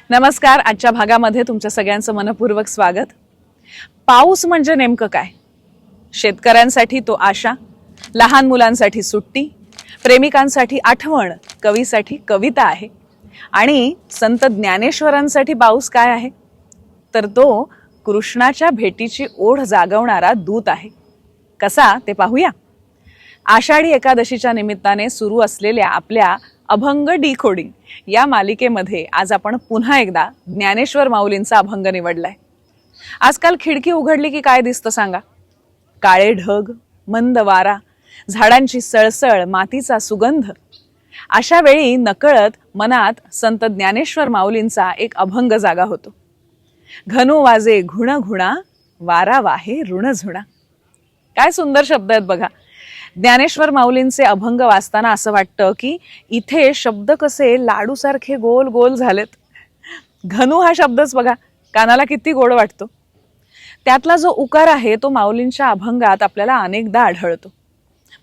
नमस्कार. आजच्या भागामध्ये तुमच्या सगळ्यांचं मनपूर्वक स्वागत. पाऊस म्हणजे नेमकं काय? शेतकऱ्यांसाठी तो आशा, लहान मुलांसाठी सुट्टी, प्रेमिकांसाठी आठवण, कवीसाठी कविता आहे. आणि संत ज्ञानेश्वरांसाठी पाऊस काय आहे? तर तो कृष्णाच्या भेटीची ओढ जागवणारा दूत आहे. कसा ते पाहूया. आषाढी एकादशीच्या निमित्ताने सुरू असलेल्या आपल्या अभंग डिकोडिंग या मालिकेमध्ये आज आपण पुन्हा एकदा ज्ञानेश्वर माऊलींचा अभंग निवडलाय. आजकाल खिडकी उघडली की काय दिसतं सांगा? काळे ढग, मंद वारा, झाडांची सळसळ, मातीचा सुगंध. अशा वेळी नकळत मनात संत ज्ञानेश्वर माऊलींचा एक अभंग जागा होतो. घनु वाजे घुण घुणा, वारा वाहे ऋण झुणा. काय सुंदर शब्द आहेत बघा. ज्ञानेश्वर माऊलींचे अभंग वाचताना असं वाटतं की इथे शब्द कसे लाडू सारखे गोल गोल झालेत. घनु हा शब्दच बघा, कानाला किती गोड वाटतो. त्यातला जो उकार आहे तो माऊलींच्या अभंगात आपल्याला अनेकदा आढळतो.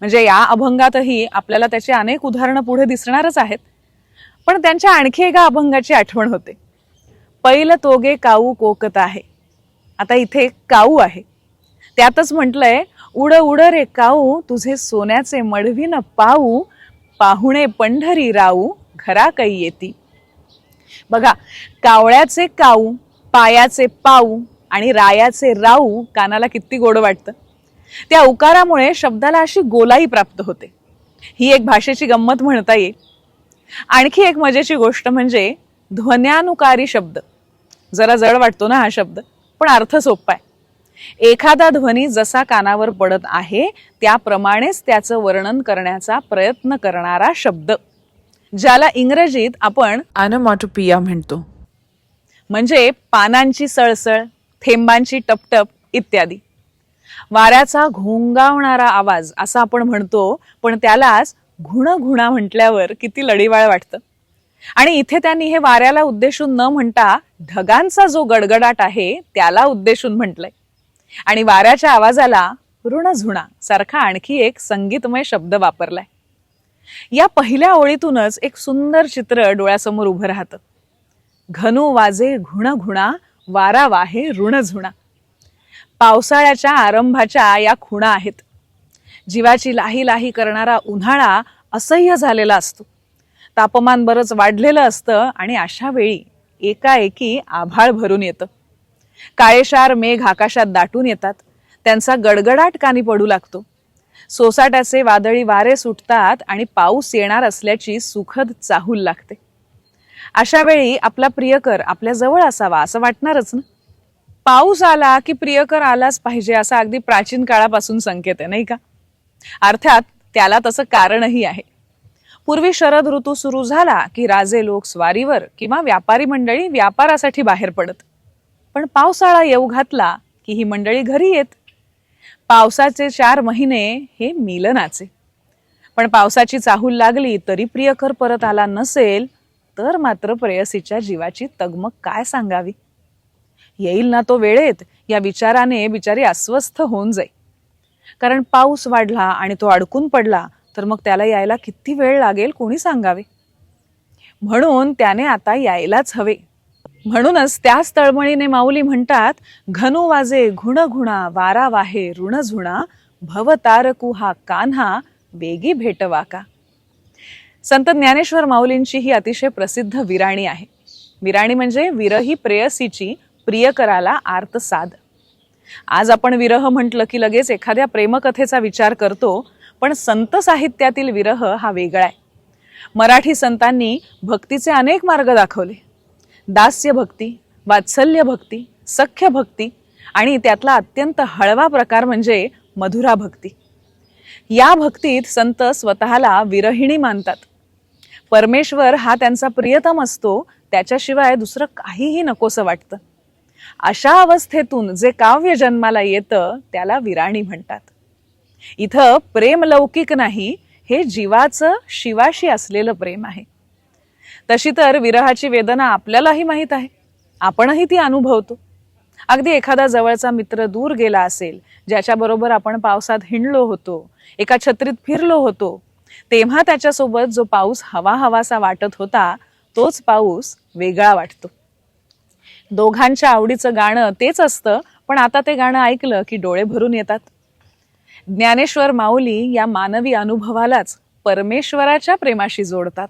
म्हणजे या अभंगातही आपल्याला त्याची अनेक उदाहरणं पुढे दिसणारच आहेत. पण त्यांच्या आणखी एका अभंगाची आठवण होते. पैल तोगे काऊ कोकत आहे. आता इथे काऊ आहे. त्यातच म्हटलंय, उड उड रे काऊ, तुझे सोन्याचे मडवीन पाऊ, पाहुणे पंढरी राऊ, घरा काही येती. बघा, कावळ्याचे काऊ, पायाचे पाऊ आणि रायाचे राऊ कानाला किती गोड वाटतं. त्या उकारामुळे शब्दाला अशी गोलाई प्राप्त होते. ही एक भाषेची गंमत म्हणता येईल. आणखी एक मजेची गोष्ट म्हणजे ध्वन्यानुकारी शब्द. जरा जड वाटतो ना हा शब्द, पण अर्थ सोपा आहे. एखादा ध्वनी जसा कानावर पडत आहे त्याप्रमाणेच त्याचं वर्णन करण्याचा प्रयत्न करणारा शब्द, ज्याला इंग्रजीत आपण ऑनोमॅटोपिया म्हणतो. म्हणजे पानांची सळसळ, थेंबांची टपटप इत्यादी. वाऱ्याचा घोंगावणारा आवाज असं आपण म्हणतो, पण त्यालाच घुण घुणा म्हटल्यावर किती लढीवाळ वाटतं. आणि इथे त्यांनी हे वाऱ्याला उद्देशून न म्हणता ढगांचा जो गडगडाट आहे त्याला उद्देशून म्हटलंय. आणि वाऱ्याच्या आवाजाला ऋणझुणा सारखा आणखी एक संगीतमय शब्द वापरलाय. या पहिल्या ओळीतूनच एक सुंदर चित्र डोळ्यासमोर उभं राहतं. घनु वाजे घुण घुणा, वारा वाहे ऋणझुणा. पावसाळ्याच्या आरंभाच्या या खुणा आहेत. जीवाची लाही लाही करणारा उन्हाळा असह्य झालेला असतो. तापमान बरंच वाढलेलं असतं आणि अशा वेळी एकाएकी आभाळ भरून येतं. काळेशार मेघ आकाशात दाटून येतात. त्यांचा गडगडाट कानी पडू लागतो. सोसाट्याचे वादळी वारे सुटतात आणि पाऊस येणार असल्याची सुखद चाहूल लागते. अशा वेळी आपला प्रियकर आपल्या जवळ असावा असं वाटणारच ना. पाऊस आला की प्रियकर आलाच पाहिजे असा अगदी प्राचीन काळापासून संकेत आहे, नाही का? अर्थात त्याला तसं कारणही आहे. पूर्वी शरद ऋतू सुरू झाला की राजे लोक स्वारीवर किंवा व्यापारी मंडळी व्यापारासाठी बाहेर पडत. पण पावसाळा येऊ घातला की ही मंडळी घरी येत. पावसाचे 4 महिने हे मिलनाचे. पण पावसाची चाहूल लागली तरी प्रियकर परत आला नसेल तर मात्र प्रेयसीच्या जीवाची तगमग काय सांगावी. येईल ना तो वेळेत या विचाराने बिचारी अस्वस्थ होऊन जाई. कारण पाऊस वाढला आणि तो अडकून पडला तर मग त्याला यायला किती वेळ लागेल कोणी सांगावे. म्हणून त्याने आता यायलाच हवे. म्हणूनच त्याच तळमळीने माऊली म्हणतात, घनु वाजे घुण घुणा, वारा वाहे ऋण झुणा, भव तारकू हा कान्हा, वेगी भेटवा का. संत ज्ञानेश्वर माऊलींची ही अतिशय प्रसिद्ध विराणी आहे. विराणी म्हणजे विरही प्रेयसीची प्रियकराला आर्त साध. आज आपण विरह म्हटलं की लगेच एखाद्या प्रेमकथेचा विचार करतो, पण संत साहित्यातील विरह हा वेगळा आहे. मराठी संतांनी भक्तीचे अनेक मार्ग दाखवले. दास्य भक्ती, वात्सल्य भक्ती, सख्य भक्ती आणि त्यातला अत्यंत हळवा प्रकार म्हणजे मधुरा भक्ती. या भक्तीत संत स्वतःला विरहिणी मानतात. परमेश्वर हा त्यांचा प्रियतम असतो, त्याच्याशिवाय दुसरं काहीही नकोसं वाटतं. अशा अवस्थेतून जे काव्य जन्माला येतं त्याला विराणी म्हणतात. इथं प्रेम लौकिक नाही, हे जीवाचं शिवाशी असलेलं प्रेम आहे. तशी तर विरहाची वेदना आपल्यालाही माहीत आहे, आपणही ती अनुभवतो. अगदी एखादा जवळचा मित्र दूर गेला असेल, ज्याच्याबरोबर आपण पावसात हिंडलो होतो, एका छत्रीत फिरलो होतो, तेव्हा त्याच्यासोबत जो पाऊस हवा हवासा वाटत होता तोच पाऊस वेगळा वाटतो. दोघांच्या आवडीचं गाणं तेच असतं, पण आता ते गाणं ऐकलं की डोळे भरून येतात. ज्ञानेश्वर माऊली या मानवी अनुभवालाच परमेश्वराच्या प्रेमाशी जोडतात.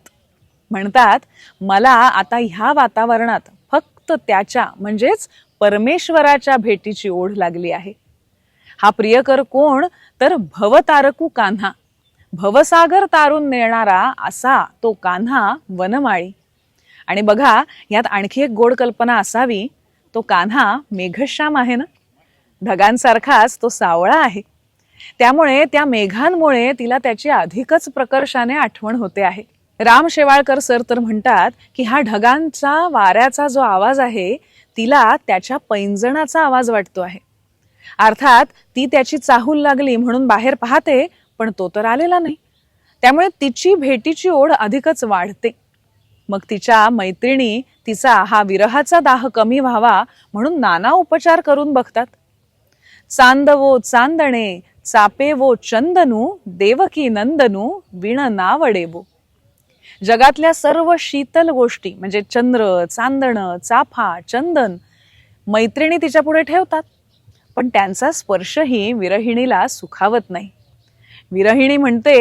म्हणतात, मला आता ह्या वातावरणात फक्त त्याच्या म्हणजेच परमेश्वराच्या भेटीची ओढ लागली आहे. हा प्रियकर कोण, तर भवतारकू कान्हा, भवसागर तारून नेणारा असा तो कान्हा वनमाळी. आणि बघा, यात आणखी एक गोड कल्पना असावी, तो कान्हा मेघश्याम आहे ना, ढगांसारखाच तो सावळा आहे. त्यामुळे त्या मेघांमुळे तिला त्याची अधिकच प्रकर्षाने आठवण होते आहे. राम शेवाळकर सर तर म्हणतात की हा ढगांचा वाऱ्याचा जो आवाज आहे तिला त्याच्या पैंजणाचा आवाज वाटतो आहे. अर्थात ती त्याची चाहूल लागली म्हणून बाहेर पाहते, पण तो तर आलेला नाही. त्यामुळे तिची भेटीची ओढ अधिकच वाढते. मग तिच्या मैत्रिणी तिचा हा विरहाचा दाह कमी व्हावा म्हणून नाना उपचार करून बघतात. चांदवो चांदणे चापेवो चंदनू देवकी नंदनू विण नावडेबो. जगातल्या सर्व शीतल गोष्टी म्हणजे चंद्र, चांदण, चाफा, चंदन मैत्रिणी तिच्या पुढे ठेवतात, पण त्यांचा स्पर्शही विरहिणीला सुखावत नाही. विरहिणी म्हणते,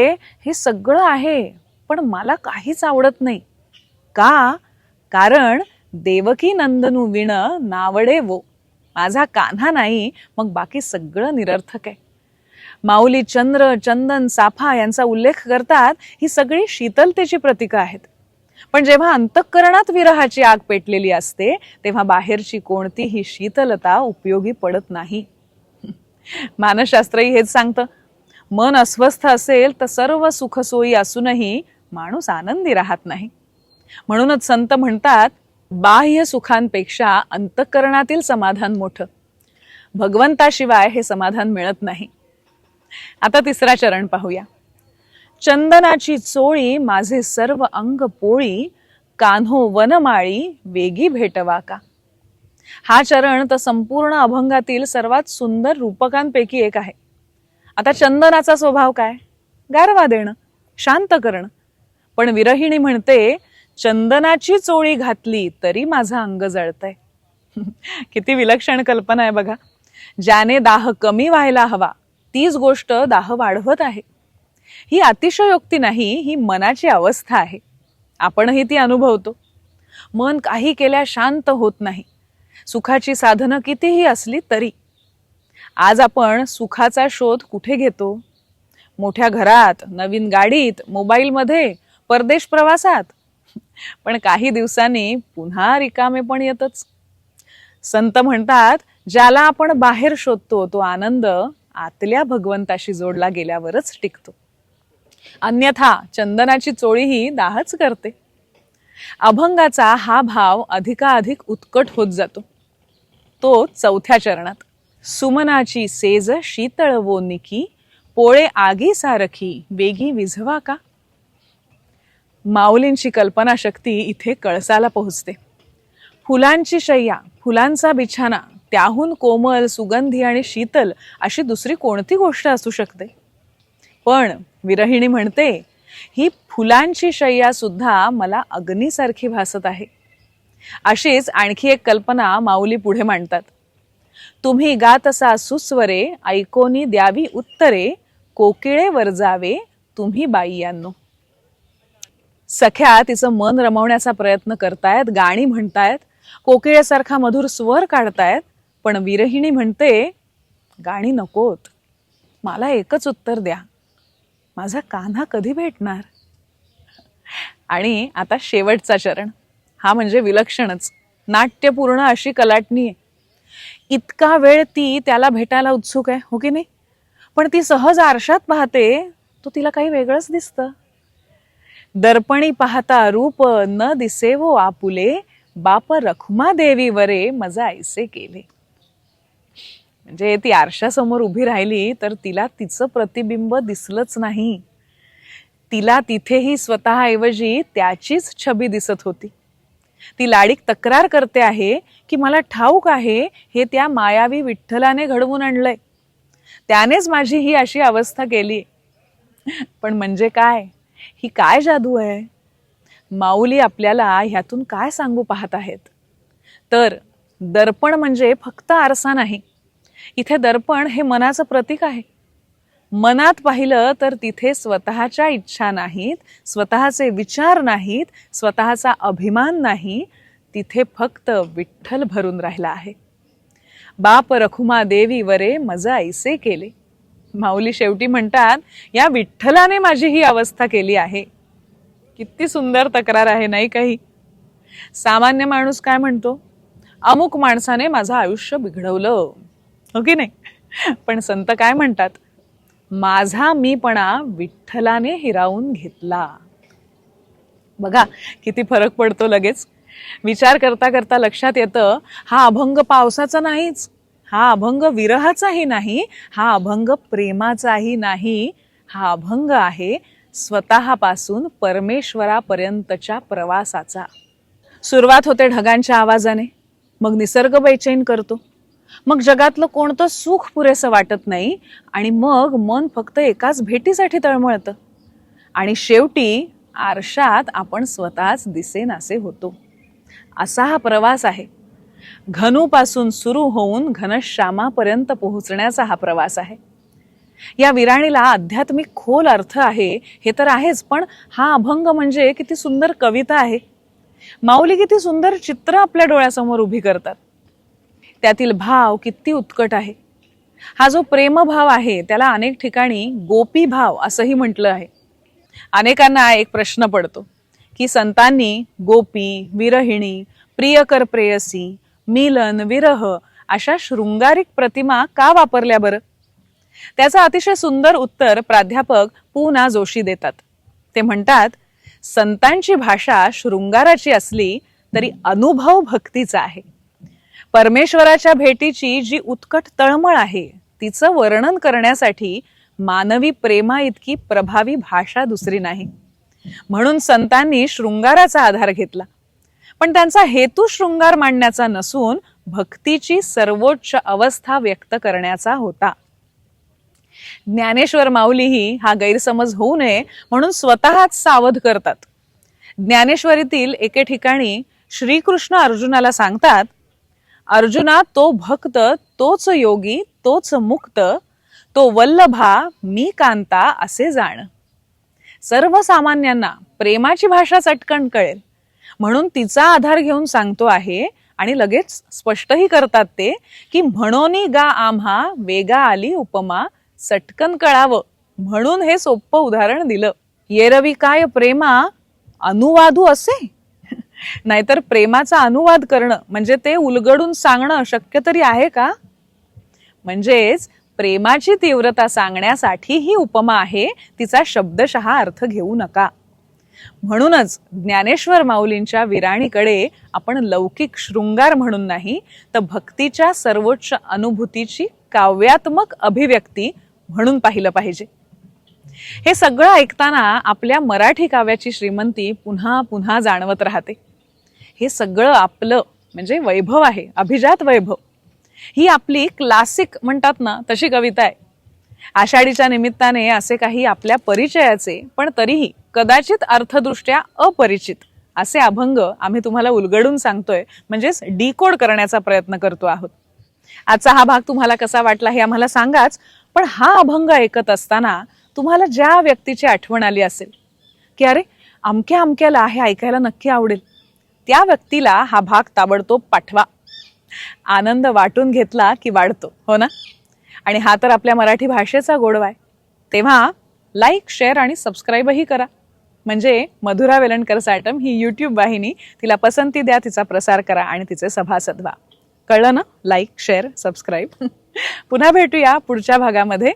हे सगळं आहे पण मला काहीच आवडत नाही. का? कारण देवकी नंदनू विण नावडेवो, माझा कान्हा नाही, मग बाकी सगळं निरर्थक आहे. माऊली चंद्र, चंदन, चाफा यांचा उल्लेख करतात, ही सगळी शीतलतेची प्रतीकं आहेत. पण जेव्हा अंतःकरणात विरहाची आग पेटलेली असते तेव्हा बाहेरची कोणतीही शीतलता उपयोगी पडत नाही. मानसशास्त्रही हेच सांगतं, मन अस्वस्थ असेल तर सर्व सुखसोयी असूनही माणूस आनंदी राहत नाही. म्हणूनच संत म्हणतात, बाह्य सुखांपेक्षा अंतःकरणातील समाधान मोठं. भगवंताशिवाय हे समाधान मिळत नाही. आता तिसरा चरण पाहूया. चंदनाची चोळी माझे सर्व अंग पोळी, कान्हो वनमाळी वेगी भेटवा का. हा चरण तर संपूर्ण अभंगातील सर्वात सुंदर रूपकांपैकी एक आहे. आता चंदनाचा स्वभाव काय? गारवा देणं, शांत करणं. पण विरहिणी म्हणते, चंदनाची चोळी घातली तरी माझं अंग जळतंय. किती विलक्षण कल्पना आहे बघा. ज्याने दाह कमी व्हायला हवा तीच गोष्ट दाह वाढवत आहे. ही अतिशयोक्ती नाही, ही मनाची अवस्था आहे. आपणही ती अनुभवतो. मन काही केल्या शांत होत नाही, सुखाची साधनं कितीही असली तरी. आज आपण सुखाचा शोध कुठे घेतो? मोठ्या घरात, नवीन गाडीत, मोबाईलमध्ये, परदेश प्रवासात. पण काही दिवसांनी पुन्हा रिकामे पण येतच. संत म्हणतात, ज्याला आपण बाहेर शोधतो तो आनंद आतल्या भगवंताशी जोडला गेल्यावरच टिकतो. अन्यथा चंदनाची चोळीही दाहच करते. अभंगाचा हा भाव अधिकाधिक उत्कट होत जातो. तो चौथ्या चरणात. सुमनाची सेज शीतळ वो निकी, पोळे आगी सारखी वेगी विझवा का. माऊलींची कल्पनाशक्ती इथे कळसाला पोहोचते. फुलांची शय्या, फुलांचा बिछाना, त्याहून कोमल, सुगंधी आणि शीतल अशी दुसरी कोणती गोष्ट असू शकते. पण विरहिणी म्हणते, ही फुलांची शय्या सुद्धा मला अग्नीसारखी भासत आहे. अशीच आणखी एक कल्पना माऊली पुढे मांडतात. तुम्ही गात असा सुस्वरे, ऐकोनी द्यावी उत्तरे, कोकिळे वरजावे तुम्ही बाईयांनो. सख्या तिचं मन रमवण्याचा प्रयत्न करतायत, गाणी म्हणतायत, कोकिळेसारखा मधुर स्वर काढतायत. पण विरहिणी म्हणते, गाणी नकोत, मला एकच उत्तर द्या, माझा कान्हा कधी भेटणार. आणि आता शेवटचा चरण. हा म्हणजे विलक्षणच, नाट्यपूर्ण अशी कलाटणी आहे. इतका वेळ ती त्याला भेटायला उत्सुक आहे, हो की नाही? पण ती सहज आरशात पाहते तो तिला काही वेगळंच दिसतं. दर्पणी पाहता रूप न दिसेवो आपुले, बाप रखुमा देवी वरे मजा ऐसे केले. म्हणजे ती आरशासमोर उभी राहिली तर तिला तिचं प्रतिबिंब दिसलंच नाही. तिला तिथेही स्वतःऐवजी त्याचीच छबी दिसत होती. ती लाडीक तक्रार करते आहे की मला ठाऊक आहे हे त्या मायावी विठ्ठलाने घडवून आणलंय, त्यानेच माझी ही अशी अवस्था केली. पण म्हणजे काय, ही काय जादू आहे? माऊली आपल्याला ह्यातून काय सांगू पाहत आहेत? तर दर्पण म्हणजे फक्त आरसा नाही. इथे दर्पण हे मनाचं प्रतीक आहे. मनात पाहिलं तर तिथे स्वतःच्या इच्छा नाहीत, स्वतःचे विचार नाहीत, स्वतःचा अभिमान नाही. तिथे फक्त विठ्ठल भरून राहिला आहे. बाप रखुमा देवी वरे मज ऐसे केले. माऊली शेवटी म्हणतात, या विठ्ठलाने माझी ही अवस्था केली आहे. किती सुंदर तक्रार आहे नाही काही. सामान्य माणूस काय म्हणतो, अमुक माणसाने माझं आयुष्य बिघडवलं, हो की नाही. पण संत काय म्हणतात, माझा मीपणा विठ्ठलाने हिरावून घेतला. बघा किती फरक पडतो लगेच. विचार करता करता लक्षात येतं, हा अभंग पावसाचा नाहीच, हा अभंग विरहाचाही नाही, हा अभंग प्रेमाचाही नाही. हा अभंग आहे स्वतःपासून परमेश्वरापर्यंतच्या प्रवासाचा. सुरुवात होते ढगांच्या आवाजाने, मग निसर्ग बेचैन करतो, मग जगातलं कोणतं सुख पुरेसं वाटत नाही, आणि मग मन फक्त एकाच भेटीसाठी तळमळतं, आणि शेवटी आरशात आपण स्वतःच दिसेनासे होतो. असा हा प्रवास आहे. घनूपासून सुरू होऊन घनश्यामापर्यंत पोहोचण्याचा हा प्रवास आहे. या विराणीला आध्यात्मिक खोल अर्थ आहे हे तर आहेच, पण हा अभंग म्हणजे किती सुंदर कविता आहे. माऊली किती सुंदर चित्र आपल्या डोळ्यासमोर उभी करतात. त्यातील भाव किती उत्कट आहे. हा जो प्रेमभाव आहे त्याला अनेक ठिकाणी गोपी भाव असंही म्हटलं आहे. अनेकांना एक प्रश्न पडतो की संतांनी गोपी, विरहिणी, प्रियकर प्रेयसी, मिलन, विरह अशा शृंगारिक प्रतिमा का वापरल्या बरं? त्याचं अतिशय सुंदर उत्तर प्राध्यापक पु. ना. जोशी देतात. ते म्हणतात, संतांची भाषा शृंगाराची असली तरी अनुभव भक्तीचा आहे. परमेश्वराच्या भेटीची जी उत्कट तळमळ आहे तिचं वर्णन करण्यासाठी मानवी प्रेमा इतकी प्रभावी भाषा दुसरी नाही. म्हणून संतांनी शृंगाराचा आधार घेतला. पण त्यांचा हेतू शृंगार मांडण्याचा नसून भक्तीची सर्वोच्च अवस्था व्यक्त करण्याचा होता. ज्ञानेश्वर माऊलीही हा गैरसमज होऊ नये म्हणून स्वतःच सावध करतात. ज्ञानेश्वरीतील एके ठिकाणी श्रीकृष्ण अर्जुनाला सांगतात, अर्जुना, तो भक्त तोच योगी तोच मुक्त, तो वल्लभा मी कांता असे जाण. सर्वसामान्यांना प्रेमाची भाषा चटकन कळेल म्हणून तिचा आधार घेऊन सांगतो आहे. आणि लगेच स्पष्टही करतात ते की म्हणोनी गा आम्हा वेगा आली उपमा, चटकन कळावं म्हणून हे सोप्पं उदाहरण दिलं. येरवी काय प्रेमा अनुवादू असे. नाहीतर प्रेमाचा अनुवाद करणं म्हणजे ते उलगडून सांगणं शक्य तरी आहे का? म्हणजेच प्रेमाची तीव्रता सांगण्यासाठी ही उपमा आहे, तिचा शब्दशः अर्थ घेऊ नका. म्हणूनच ज्ञानेश्वर माऊलींच्या विराणीकडे आपण लौकिक शृंगार म्हणून नाही तर भक्तीच्या सर्वोच्च अनुभूतीची काव्यात्मक अभिव्यक्ती म्हणून पाहिलं पाहिजे. हे सगळं ऐकताना आपल्या मराठी काव्याची श्रीमंती पुन्हा पुन्हा जाणवत राहते. हे सगळं आपलं म्हणजे वैभव आहे, अभिजात वैभव. ही आपली क्लासिक म्हणतात ना तशी कविता आहे. आषाढीच्या निमित्ताने असे काही आपल्या परिचयाचे पण तरीही कदाचित अर्थदृष्ट्या अपरिचित असे अभंग आम्ही तुम्हाला उलगडून सांगतोय, म्हणजेच डिकोड करण्याचा प्रयत्न करतो आहोत. आजचा हा भाग तुम्हाला कसा वाटला हे आम्हाला सांगाच. पण हा अभंग ऐकत असताना तुम्हाला ज्या व्यक्तीची आठवण आली असेल की अरे अमक्या अमक्याला हे ऐकायला नक्की आवडेल, त्या व्यक्तीला हा भाग ताबडतोब पाठवा. आनंद वाटून घेतला की वाढतो, हो ना? आणि हा तर आपल्या मराठी भाषेचा गोडवा आहे. तेव्हा लाईक, शेअर आणि सबस्क्राईबही करा. म्हणजे मधुरा वेलणकर साटम ही यूट्यूब वाहिनी, तिला पसंती द्या, तिचा प्रसार करा आणि तिचे सभासद व्हा. कळलं ना? Like, share, subscribe. पुन्हा भेटूया पुढच्या भागामध्ये.